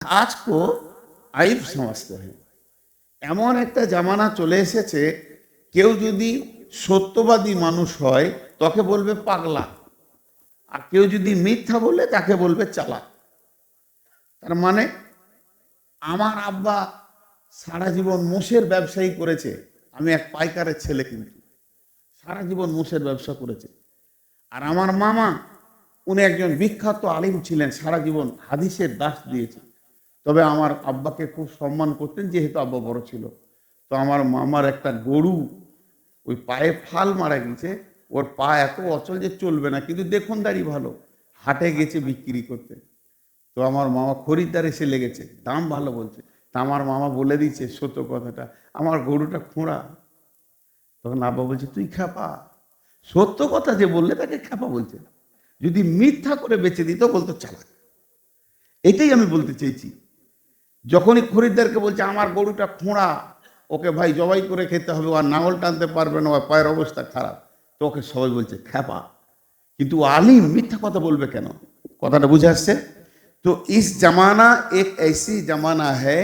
आज को আইব समझते हैं। এমন একটা জামানা চলে এসেছে, কেউ যদি সত্যবাদী মানুষ হয় তাকে বলবে পাগলা, আর কেউ যদি মিথ্যা বলে তাকে বলবে চালাক। তার মানে আমার আব্বা সারা জীবন মোষের ব্যবসায়ী করেছে, আমি এক পাইকারের ছেলে, কিন্তু সারা জীবন মোষের ব্যবসা করেছে। আর আমার মামা, উনি একজন বিখ্যাত আলিম ছিলেন, সারা জীবন হাদিসের দাস দিয়েছে। তবে আমার আব্বাকে খুব সম্মান করতেন, যেহেতু আব্বা বড় ছিল। তো আমার মামার একটা গরু ওই পায়ে ফাল মারা গেছে, ওর পা এত অচল যে চলবে না, কিন্তু দেখনদারি ভালো, হাটে গেছে বিক্রি করতে। তো আমার মামা খরিদ্দার এসে লেগেছে, দাম ভালো বলছে। তা আমার মামা বলে দিচ্ছে সত্য কথাটা, আমার গরুটা খোঁড়া। তখন আব্বা বলছে তুই খ্যাপা, সত্য কথা যে বললে তাকে খ্যাপা বলছে, যদি মিথ্যা করে বেঁচে দিত বলতো চালাক। এটাই আমি বলতে চেয়েছি। যখনই খরিদ্দারকে বলছে আমার গরুটা খোঁড়া, ওকে ভাই জবাই করে খেতে হবে, আর নাঙল টানতে পারবে না, ওর পায়ের অবস্থা খারাপ, তো ওকে সবাই বলছে খ্যাপা। কিন্তু আলিম মিথ্যা কথা বলবে কেন? কথাটা বুঝে আসছে তো? इस जमाना एक ऐसी जमाना है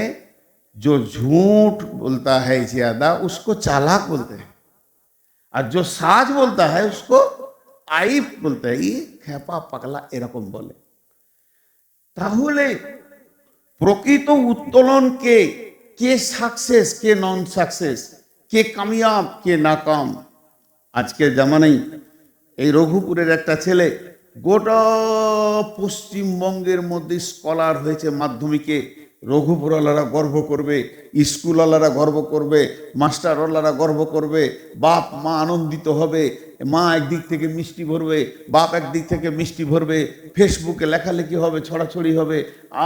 जो झूठ बोलता है ज्यादा उसको चालाक बोलते हैं, और जो साज बोलता है उसको आइब बोलते हैं, ये খ্যাপা পাগলা এরকম বলে। তাহলে প্রকৃত উত্তোলন কে, কে সাকসেস, কে নন সাকসেস, কে কামিয়াব, কে নাকাম? আজকের জামানায় এই রঘুপুরের একটা ছেলে গোটা পশ্চিমবঙ্গের মধ্যে স্কলার হয়েছে মাধ্যমিকে। রঘুপুরওয়ালারা গর্ব করবে, স্কুলওয়ালারা গর্ব করবে, মাস্টারওয়ালারা গর্ব করবে, বাপ মা আনন্দিত হবে। মা একদিক থেকে মিষ্টি ভরবে, বাপ একদিক থেকে মিষ্টি ভরবে, ফেসবুকে লেখালেখি হবে, ছড়াছড়ি হবে,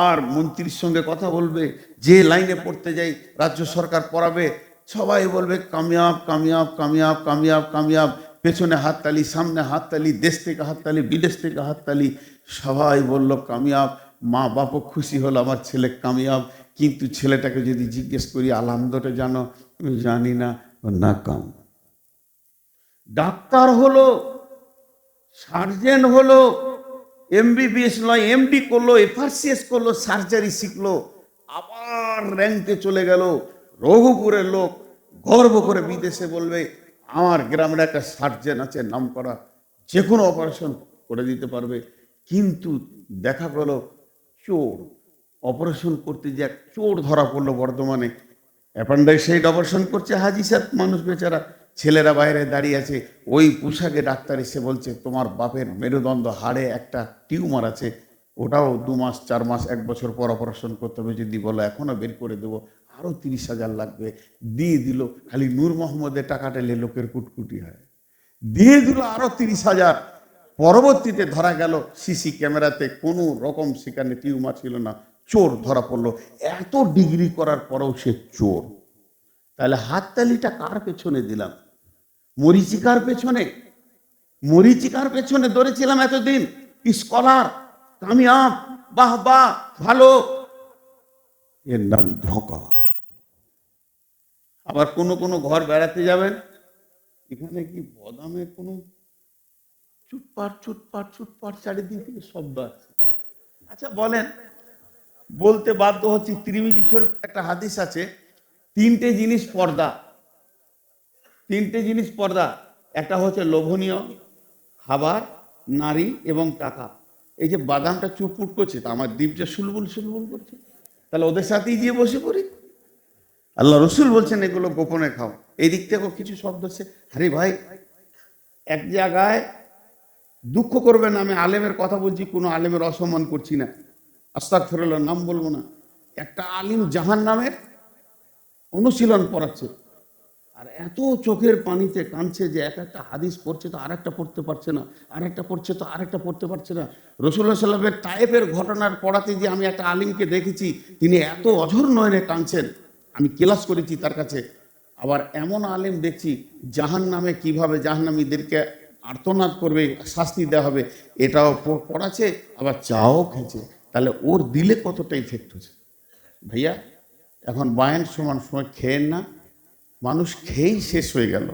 আর মন্ত্রীর সঙ্গে কথা বলবে। যে লাইনে পড়তে যাই রাজ্য সরকার পড়াবে, সবাই বলবে কামিয়াব কামিয়াব কামিয়াব কামিয়াব কামিয়াব। পেছনে হাততালি, সামনে হাততালি, দেশ থেকে হাততালি, বিদেশ থেকে হাততালি, সবাই বলল কামিয়াব। মা বাপও খুশি হলো আমার ছেলে কামিয়াব। কিন্তু ছেলেটাকে যদি জিজ্ঞেস করি আলহামদুলিল্লাহ জানো, জানি না, নাকাম। ডাক্তার হলো, সার্জেন হলো, এমবিবিএস নয় এমডি করলো, এফআরসিএস করলো, সার্জারি শিখলো, আবার র্যাঙ্কে চলে গেল। রঘুপুরের লোক গর্ব করে বিদেশে বলবে আমার গ্রামের একটা সার্জেন আছে নাম করা, যে কোনো অপারেশন করে দিতে পারবে। কিন্তু দেখা গেল চোর, অপারেশন করতে যে এক চোর ধরা পড়লো বর্ধমানে। অ্যাপেন্ডাইসাইড অপারেশন করছে হাজি সাহেব, মানুষ বেচারা, ছেলেরা বাইরে দাঁড়িয়ে আছে, ওই পোশাকে ডাক্তার এসে বলছে তোমার বাপের মেরুদণ্ড হাড়ে একটা টিউমার আছে, ওটাও 2 মাস 4 মাস 1 বছর পর অপারেশন করতে হবে, যদি বলো এখনো বের করে দেবো, আরও 30,000 লাগবে। দিয়ে দিল। খালি নূর মোহাম্মদের টাকাটা এলে লোকের কুটকুটি হয়, দিয়ে দিল আরো 30,000। পরবর্তীতে ধরা গেল সিসি ক্যামেরাতে কোনো রকম সেখানে টিউমার ছিল না, চোর ধরা পড়লো। এত ডিগ্রি করার পরেও সে চোর। তাহলে হাততালিটা কার পেছনে দিলাম? মরিচিকার পেছনে? মরিচিকার পেছনে ধরেছিলাম এতদিন স্কলার, কামিয়াব, বাহ বাহ, ভালো, এর নাম ধোঁকা। আবার কোনো কোনো ঘর বেড়াতে যাবেন, এখানে কি বদামের কোনো চুটপাট চুটপাট চুটপাট চারিদিকে শব্দ আছে। আচ্ছা বলেন, বলতে বাধ্য হচ্ছি, তিরমিজি শরীফ একটা হাদিস আছে, 3টে জিনিস পর্দা, 3টে জিনিস পর্দা। একটা হচ্ছে লোভনীয় খাবার, নারী এবং টাকা। এই যে বাদামটা চুটপুট করছে, তা আমার দ্বীপটা সুলবুল সুলবুল করছে, তাহলে ওদের সাথেই গিয়ে বসে পড়ি। আল্লাহ রসুল বলছেন এগুলো গোপনে খাও। এই দিক থেকেও কিছু শব্দ হচ্ছে। আরে ভাই, এক জায়গায় দুঃখ করবেন, আমি আলেমের কথা বলছি, কোনো আলেমের অসম্মান করছি না, আস্তাগফিরুল্লাহ, নাম বলবো না। একটা আলিম জাহান্নামের অনুশীলন পড়াচ্ছে, আর এত চোখের পানিতে কাঁদছে যে এক একটা হাদিস পড়ছে তো আরেকটা পড়তে পারছে না, আরেকটা পড়ছে তো আরেকটা পড়তে পারছে না। রাসূলুল্লাহ সাল্লাল্লাহু আলাইহি ওয়াসাল্লামের তায়েফের ঘটনার পড়াতে যে আমি একটা আলিমকে দেখেছি, তিনি এত অঝর নয়নে কাঁদছেন, আমি ক্লাস করেছি তার কাছে। আবার এমন আলেম দেখছি জাহান্নামে কিভাবে জাহান্নামীদেরকে আর্তনাদ করবে, শাস্তি দেওয়া হবে, এটাও পড়াচ্ছে, আবার চাও খেয়েছে। তাহলে ওর দিলে কতটা ইফেক্ট হচ্ছে ভাইয়া? এখন বায়ান সমান সময় খেয়েন না, মানুষ খেয়েই শেষ হয়ে গেল।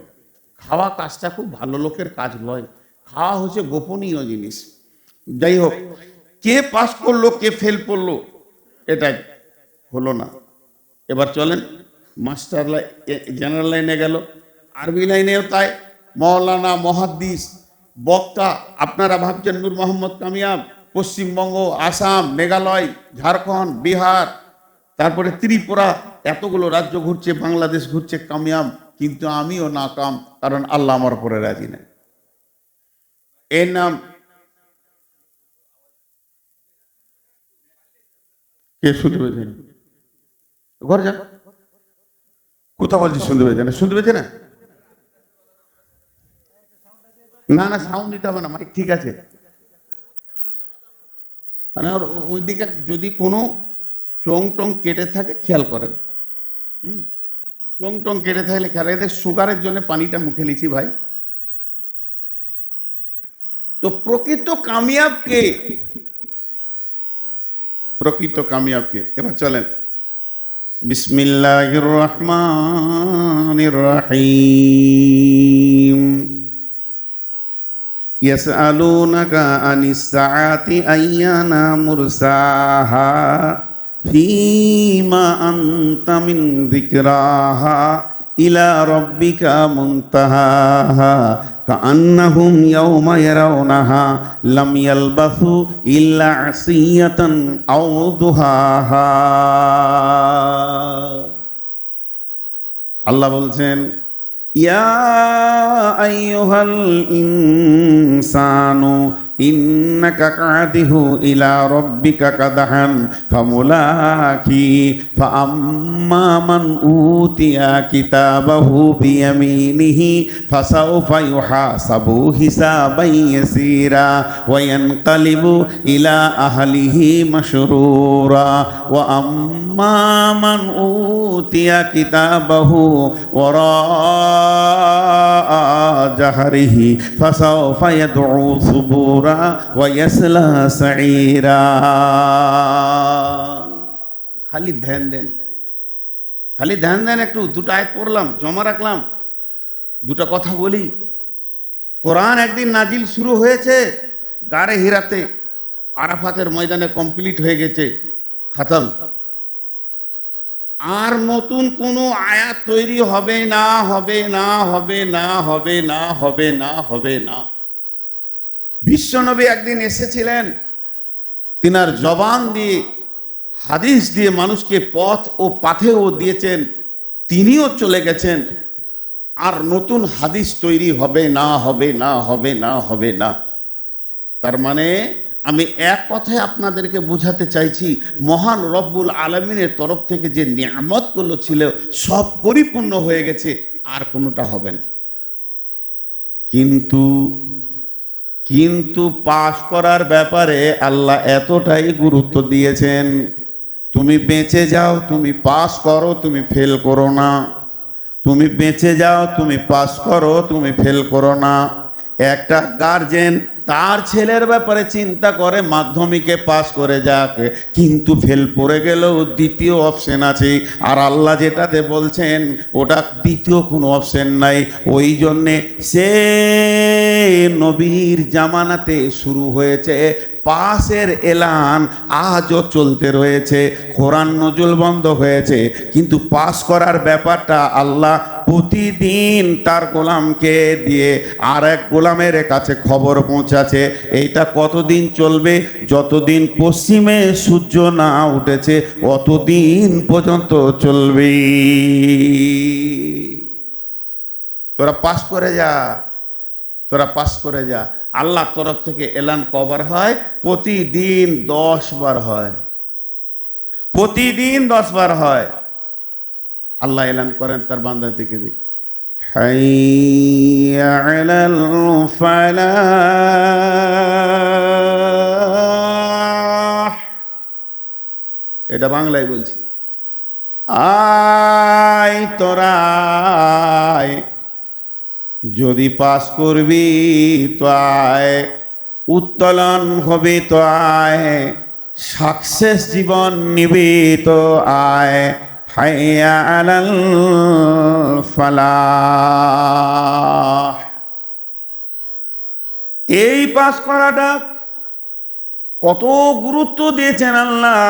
খাওয়া কাজটা খুব ভালো লোকের কাজ নয়, খাওয়া হচ্ছে গোপনীয় জিনিস। যাই হোক, কে পাস করলো কে ফেল করলো এটা হলো না। এবার চলেন মাস্টার জেনারেল লাইনে গেল, আরবি লাইনেও তাই। মৌলানা, মহাদ্দিস, বক্তা, আপনারা ভাবছেন নূর মোহাম্মদ কামিয়াব পশ্চিমবঙ্গ, আসাম, মেঘালয়, ঝাড়খণ্ড, বিহার, তারপরে ত্রিপুরা, এতগুলো রাজ্য ঘুরছে, বাংলাদেশ ঘুরছে কামিয়াব, কিন্তু আমিও নাকাম, কারণ আল্লাহ আমার উপরে রাজি নেই। এর নাম কে? শুনতে পেয়েছেন? ঘর যান, কোথা বলছি শুনতে পেয়েছেন? শুনতে পেয়েছে না? না না, সাউন্ড দিতে হবে না, মাইক ঠিক আছে। মানে ওইদিকে যদি কোনো চোং টোং কেটে থাকে খেয়াল করেন। চোং টোং কেটে থাকলে খেয়াল, এদের সুগারের জন্য পানিটা মুখে লিছি ভাই। তো প্রকৃত কামিয়াব কে? প্রকৃত কামিয়াব কে? এবার চলেন বিসমিল্লাহির রহমানির রহিম। ইয়াসআলুনাকা আনিস সাআতি আইয়ানা মুরসাহা ফীমা আনতা মিন যিকরাহা ইলা রাব্বিকা মুনতাহাহা কাআন্নাহুম ইয়াওমা ইয়ারাউনাহা লাম ইয়ালবাসু ইল্লা আসিয়াতান আও দুহাহা। আল্লাহ বলছেন, ইয়া আইয়ুহাল ইনসানু ইন্নাকা কাদিহু ইলা রাব্বিকা কাদহান ফামুলাকি ফাআম্মা মান উতিয়া কিতাবাহু বিয়ামিনিহি ফাসাউফা ইউহাসাবু হিসাবান ইয়াসীরা ওয়া ইয়ানকালিবু ইলা আহলিহি মাসরুরা ওয়া আম্মা মান উতিয়া কিতাবাহু ওয়ারা জাহরিহি ফাসাউফা ইয়াদউ সুবুরা ওয়া ইয়াসলা সাঈরা। খালি ধ্যান দেন, খালি ধ্যান দেন। একটু দুটো আয়াত পড়লাম, জমা রাখলাম, দুটো কথা বলি। কোরআন একদিন নাজিল শুরু হয়েছে গারে হিরাতে, আরাফাতের ময়দানে কমপ্লিট হয়ে গেছে, খতম। আর নতুন কোনো আয়াত তৈরি হবে না, হবে না, হবে না, হবে না, হবে না, হবে না। বিশ্বনবী একদিন এসেছিলেন, তিনার জবান দিয়ে, হাদিস দিয়ে মানুষকে পথ ও পাথেও দিয়েছেন, তিনিও চলে গেছেন। আর নতুন হাদিস তৈরি হবে না, হবে না, হবে না, হবে না। তার মানে আমি এক কথায় আপনাদেরকে বোঝাতে চাইছি, মহান রব্বুল আলামিনের তরফ থেকে যে নিয়ামতগুলো ছিল সব পরিপূর্ণ হয়ে গেছে, আর কোনোটা হবে না। কিন্তু পাশ করার ব্যাপারে আল্লাহ এতটাই গুরুত্ব দিয়েছেন, তুমি বেঁচে যাও, তুমি পাস করো, তুমি ফেল করো না। তুমি বেঁচে যাও, তুমি পাস করো, তুমি ফেল করো না। একটা গার্জেন তার ছেলের ব্যাপারে চিন্তা করে মাধ্যমিকে পাস করে যাক, কিন্তু ফেল পড়ে গেলেও দ্বিতীয় অপশন আছে। আর আল্লাহ যেটাতে বলছেন ওটা দ্বিতীয় কোনো অপশন নাই। ওই জন্যে সে নবীর জামানাতে শুরু হয়েছে পাসের এলান, আজও চলতে রয়েছে। কোরআন নজুল বন্ধ হয়েছে, কিন্তু পাস করার ব্যাপারটা আল্লাহ প্রতিদিন তার গোলামকে দিয়ে আর এক গোলামের কাছে খবর পৌঁছাচ্ছে। এইটা কতদিন চলবে? যতদিন পশ্চিমে সূর্য না উঠেছে অতদিন পর্যন্ত চলবে। তোরা পাস করে যা, তোরা পাস করে যা। আল্লাহর তরফ থেকে এলান কবার হয়? প্রতিদিন 10 বার হয়, প্রতিদিন 10 বার হয়। আল্লাহ এলান করেন তার বান্দা থেকে দিয়ে, হাইয়া আলাল ফালাহ। এটা বাংলায় বলছি, আয় তোরা আয়, যদি পাস করবি তো আয়, উত্তোলন হবে তো আয়, সাকসেস জীবন নিবি তো আয়। হাইয়া আলাল ফালাহ। এই পাস করাটা কত গুরুত্ব দিয়েছেন আল্লাহ।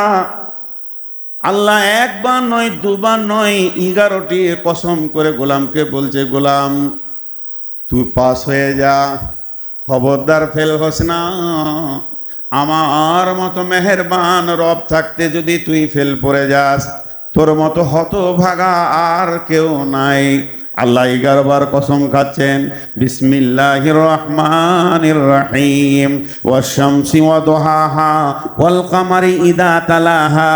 আল্লাহ একবার নয় দুবার নয় 11টি কসম করে গোলামকে বলছে, গোলাম তুই পাস হয়ে যা, খবরদার ফেল হোস না। আমার মতো মেহেরবান রব থাকতে যদি তুই ফেল পড়ে যাস, তোর মতো হতভাগা আর কেউ নাই। আল্লাহ 11 বার কসম খাচ্ছেন, বিসমিল্লাহির রহমানির রহিম, ওয়াশ-শামসি ওয়া দুহাহা, ওয়াল কামারি ইযা তালাহা,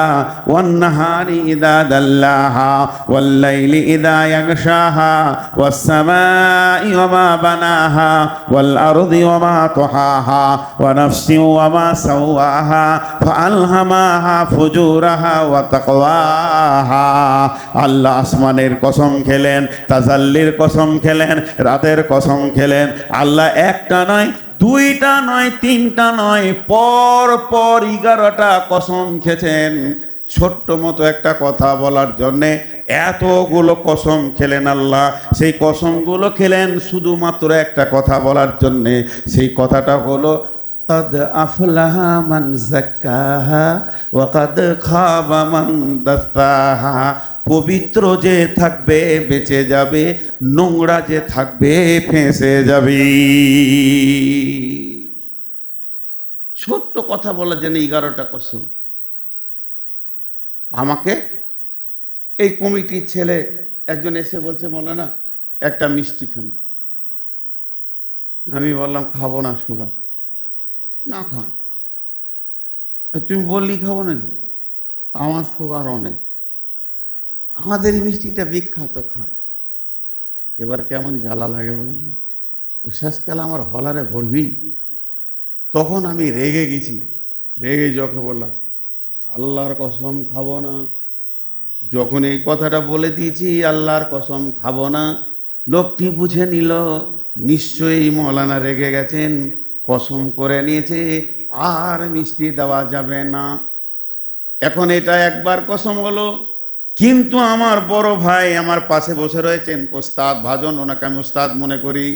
ওয়ান নাহারি ইযা দাল্লাহা, ওয়াল লাইলি ইযা ইয়াগশাহা, ওয়াস সামাই ওয়া মা বানাহা, ওয়াল আরদি ওয়া মা তুহাহা, ওয়া নাফসিন ওয়া মা সাওয়াহা, ফাআলহামাহা ফুজুরাহা ওয়া তাকওয়াহা। আল্লাহ আসমানের কসম খেলেন, তাজাল্লির কসম খেলেন, রাতের কসম খেলেন। আল্লাহ একটা নয়, দুইটা নয়, তিনটা নয়, পর পর 11টা কসম খেছেন। ছোট্ট মতো একটা কথা বলার জন্যে এতগুলো কসম খেলেন আল্লাহ। সেই কসমগুলো খেলেন শুধুমাত্র একটা কথা বলার জন্যে। সেই কথাটা হলো, قد أفلح من زكاها وقد خاب من دساها। পবিত্র যে থাকবে বেঁচে যাবে, নোংরা যে থাকবে ফেঁসে যাবে। ছোট্ট কথা বলার জন্য 11টা কসম। আমাকে এই কমিটির ছেলে একজন এসে বলছে, মৌলানা একটা মিষ্টি খান। আমি বললাম খাবো না, সুগার না খান। তুমি বললি খাবো নাকি? আমার সুগার অনেক, আমাদের এই মিষ্টিটা বিখ্যাত, খান। এবার কেমন জ্বালা লাগে বলো না? ও শেষকালে আমার হলারে ভরবি। তখন আমি রেগে গেছি, রেগে যখন বললাম আল্লাহর কসম খাবো না। যখন এই কথাটা বলে দিয়েছি আল্লাহর কসম খাবো না, লোকটি বুঝে নিল নিশ্চয়ই মৌলানা রেগে গেছেন, কসম করে নিয়েছে, আর মিষ্টি দেওয়া যাবে না। এখন এটা একবার কসম হলো। কিন্তু আমার বড় ভাই আমার পাশে বসে রয়েছেন, ওস্তাদ ভাজন, ওনাকে আমি ওস্তাদ মনে করি,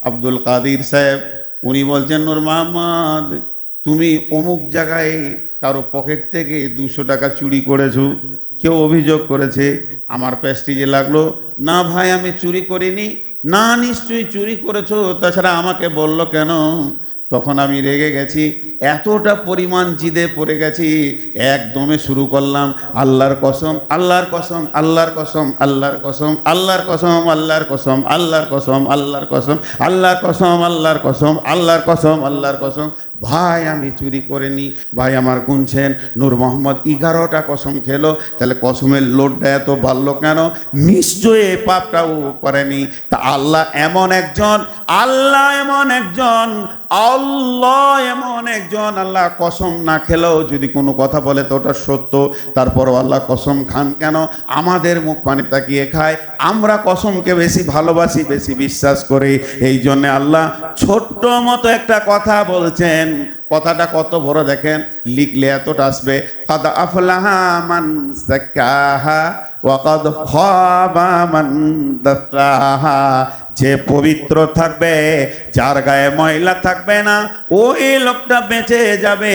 আব্দুল কাদির সাহেব। উনি বলছেন, নূর মোহাম্মদ তুমি অমুক জায়গায় কারো পকেট থেকে 200 টাকা চুরি করেছো, কেউ অভিযোগ করেছে। আমার প্রেস্টিজে লাগলো, না ভাই আমি চুরি করিনি। না নিশ্চয়ই চুরি করেছো, তাছাড়া আমাকে বললো কেন? তখন আমি রেগে গেছি, এতটা পরিমাণ জিদে পড়ে গেছি, একদমে শুরু করলাম, আল্লাহর কসম, আল্লাহর কসম, আল্লাহর কসম, আল্লাহর কসম, আল্লাহর কসম, আল্লাহর কসম, আল্লাহর কসম, আল্লাহর কসম, আল্লাহর কসম, আল্লাহর কসম, আল্লাহর কসম, আল্লাহর কসম। ভাই আমি চুরি করিনি। ভাই আমার গুনছেন, নূর মোহাম্মদ 11টা কসম খেলো, তাহলে কসমের লোডটা এত বাড়লো কেন? নিশ্চয়ই এই পাপটা ও করেনি। তা আল্লাহ এমন একজন, আল্লাহ এমন একজন, আল্লাহ এমন একজন, আল্লাহ কসম না খেলেও যদি কোনো কথা বলে তো ওটা সত্য, তারপরও আল্লাহ কসম খান কেন? আমাদের মুখ পানি তাকিয়ে খায়, আমরা কসমকে বেশি ভালোবাসি, বেশি বিশ্বাস করি। এই জন্যে আল্লাহ ছোট্ট মতো একটা কথা বলছেন। কথাটা কত বড় দেখেন, লিখলে এতটা আসবে, কাদ আফলাহা মান যাক্কাহা ওয়া কাদ খাবা মান দাসাহা। যে পবিত্র থাকবে, যার গায়ে ময়লা থাকবে না, ওই লোকটা বেঁচে যাবে।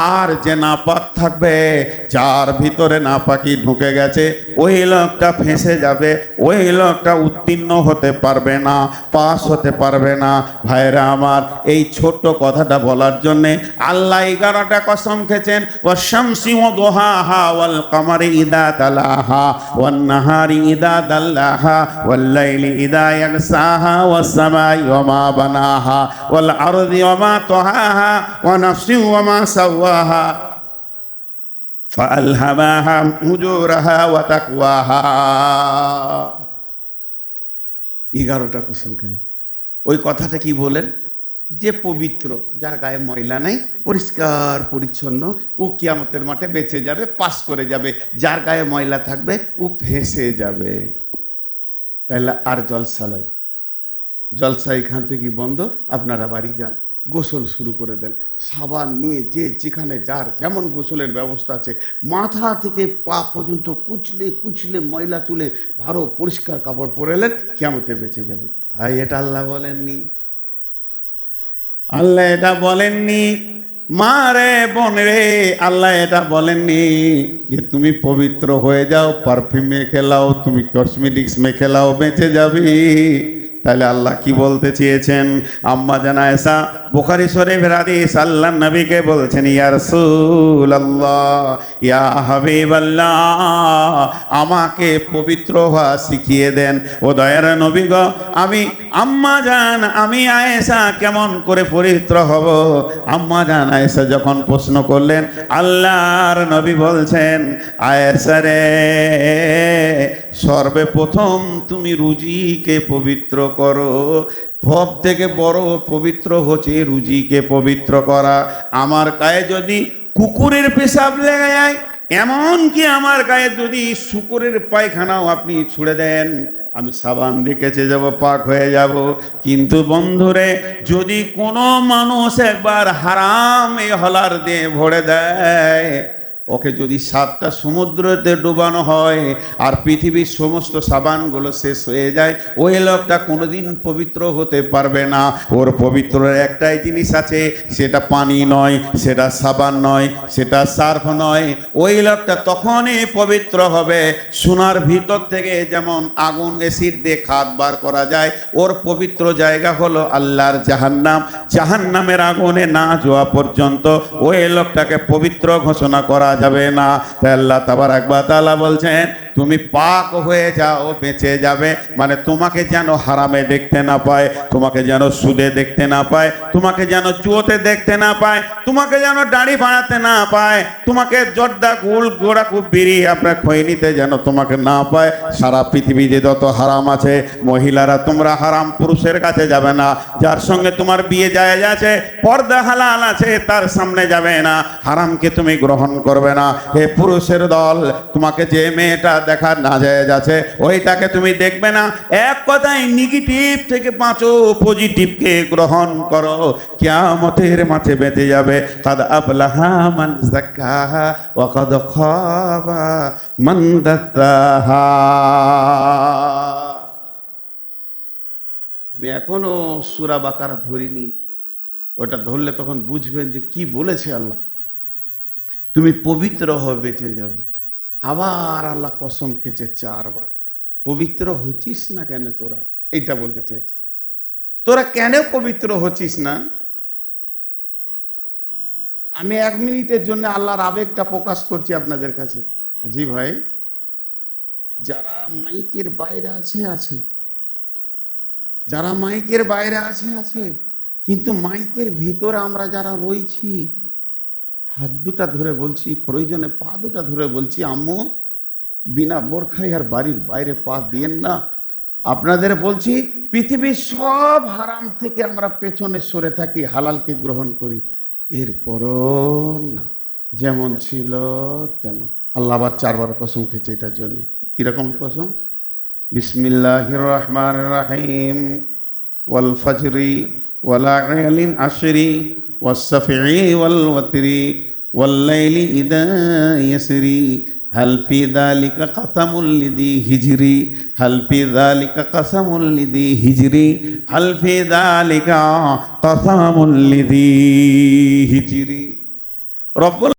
আর যে নাপাক থাকবে, যার ভিতরে নাপাকি ঢুকে গেছে, ওই লোকটা ফেঁসে যাবে, ওই লোকটা উত্তীর্ণ হতে পারবে না, পাস হতে পারবে না। ভাইরা আমার, এই ছোট্ট কথাটা বলার জন্যে আল্লাহ 11টা কসম খেয়েছেন, ওয়াশ-শামসি ওয়া দুহাহা, ওয়াল কামারি ইযা তালাহা, ওয়ান নাহারি ইযা দাল্লাহা, ওয়াল লাইলি ইযা ইয়াগশাহা, ওয়াস সামাই ওয়া মা বানাহা, ওয়াল আরদি ওয়া মা তুহাহা, ওয়া নাফসিন ওয়া মা সাওয়াহা, ফাআলহামাহা ফুজুরাহা ওয়া তাকওয়াহা। 11টা কসম খেলেন। ওই কথাটা কি বলেন? যে পবিত্র, যার গায়ে ময়লা নাই, পরিষ্কার পরিচ্ছন্ন, ও কিয়ামতের মাঠে বেঁচে যাবে, পাস করে যাবে। যার গায়ে ময়লা থাকবে ও ফেঁসে যাবে। তাহলে আর জলসা নয়, জলসা এখান থেকে বন্ধ। আপনারা বাড়ি যান, গোসল শুরু করে দেন, সাবান নিয়ে যে যেখানে যার যেমন গোসলের ব্যবস্থা আছে, মাথা থেকে পা পর্যন্ত কুচলে কুচলে ময়লা তুলে ভালো পরিষ্কার কাপড় পরে এলেন, কিয়ামতে বেঁচে যাবে। ভাই এটা আল্লাহ বলেননি, আল্লাহ এটা বলেননি। মা রে বোন রে, আল্লাহ এটা বলেননি যে তুমি পবিত্র হয়ে যাও, পারফিউম মেখে লাও, তুমি কসমেটিক্স মেখে লাও, বেঁচে যাবি। তাহলে আল্লাহ কি বলতে চেয়েছেন? আম্মা জান আয়েশা বুখারী শরীফের হাদিস, আল্লাহর নবীকে বলছেন, ইয়া রাসূলুল্লাহ, ইয়া হাবিবাল্লাহ, আমাকে পবিত্র হওয়া শিখিয়ে দেন। ও দয়ার নবী গো, আমি আম্মা জান, আমি আয়েশা কেমন করে পবিত্র হব? আম্মা জান আয়েশা যখন প্রশ্ন করলেন, আল্লাহর নবী বলছেন, আয়েশা রে, সর্বপ্রথম তুমি রুজিকে পবিত্র করো। সব থেকে বড় পবিত্র হচ্ছে রুজিকে পবিত্র করা। আমার গায়ে যদি কুকুরের পেশাব লেগে যায়, এমনকি আমার গায়ে যদি শুকুরের পায়খানাও আপনি ছুঁড়ে দেন, আমি সাবান রেখেছে যাব, পাক হয়ে যাব। কিন্তু বন্ধুরে, যদি কোনো মানুষ একবার হারাম এই হলার দিয়ে ভরে দেয়, ওকে যদি 7টা সমুদ্রতে ডুবানো হয় আর পৃথিবীর সমস্ত সাবানগুলো শেষ হয়ে যায়, ওই লোকটা কোনোদিন পবিত্র হতে পারবে না। ওর পবিত্র একটাই জিনিস আছে, সেটা পানি নয়, সেটা সাবান নয়, সেটা সার্ফ নয়। ওই লোকটা তখনই পবিত্র হবে, সোনার ভিতর থেকে যেমন আগুন এসিড দিয়ে খাদ বার করা যায়, ওর পবিত্র জায়গা হলো আল্লাহর জাহান্নাম। জাহান্নামের আগুনে না যাওয়া পর্যন্ত ওই লোকটাকে পবিত্র ঘোষণা করা যাবে না। তাই আল্লাহ তাবারক ওয়া তাআলা বলছেন, তুমি পাক হয়ে যাও, বেঁচে যাবে। মানে তোমাকে যেন হারামে দেখতে না পায়, তোমাকে যেন সুদে দেখতে না পায়, তোমাকে যেন জুয়োতে দেখতে না পায়, তোমাকে যেন দাড়ি বাড়াতে না পায়, তোমাকে জর্দা গুল গোড়া খুব বিড়ি আপনার খৈনিতে যেন তোমাকে না পায়। সারা পৃথিবীতে যত হারাম আছে, মহিলারা তোমরা হারাম পুরুষের কাছে যাবে না। যার সঙ্গে তোমার বিয়ে যায় আছে, পর্দা হালাল আছে, তার সামনে যাবে না। হারামকে তুমি গ্রহণ করবে না। হে পুরুষের দল, তোমাকে যে মেয়েটা দেখা না যায় যাচ্ছে, ওইটাকে তুমি দেখবে না। এক কথায় নেগেটিভ থেকে বাঁচো, পজিটিভকে গ্রহণ করো। কিয়ামতের মাঠে বেঁচে যাবে, কাদ আফলাহা মান যাক্কাহা ওয়া কাদ খাবা মান দাসসাহা। আমি এখনো সূরা বাকারা ধরিনি, ওটা ধরলে তখন বুঝবেন যে কি বলেছে আল্লাহ। তুমি পবিত্র হয়ে বেঁচে যাবে। আবার আল্লাহ কসম খেয়েছে 4 বার, পবিত্র হচ্ছিস না কেন তোরা? এইটা বলতে চাইছি, তোরা কেন পবিত্র হচ্ছিস না? আমি 1 মিনিটের জন্য আল্লাহর আবেগটা প্রকাশ করছি আপনাদের কাছে। হাজি ভাই, যারা মাইকের বাইরে আছে, যারা মাইকের বাইরে আছে, কিন্তু মাইকের ভিতরে আমরা যারা রয়েছি, হাত দুটা ধরে বলছি, প্রয়োজনে পা দুটা ধরে বলছি, আম্মু বিনা বোরখায় আর বাড়ির বাইরে পা দিয়েন না। আপনাদের বলছি, পৃথিবীর সব হারাম থেকে আমরা পেছনে সরে থাকি, হালালকে গ্রহণ করি। এরপরও না, যেমন ছিল তেমন। আল্লাহ আবার 4 বার কসম খেয়েছে এটার জন্য। কিরকম কসম? বিসমিল্লাহির রহমানির রহিম, ওয়াল ফাজরি ওয়া লায়ালিন আশরি ওয়াস সাফি ওয়াল ওয়াতরি ওয়াল লাইলি ইযা ইয়াসরি হাল ফি যালিকা কাসামুল লিযি হিজরি হাল ফি যালিকা কাসামুল লিযি হিজরি হাল ফি যালিকা কাসামুল লিযি হিজরি। রব্বুল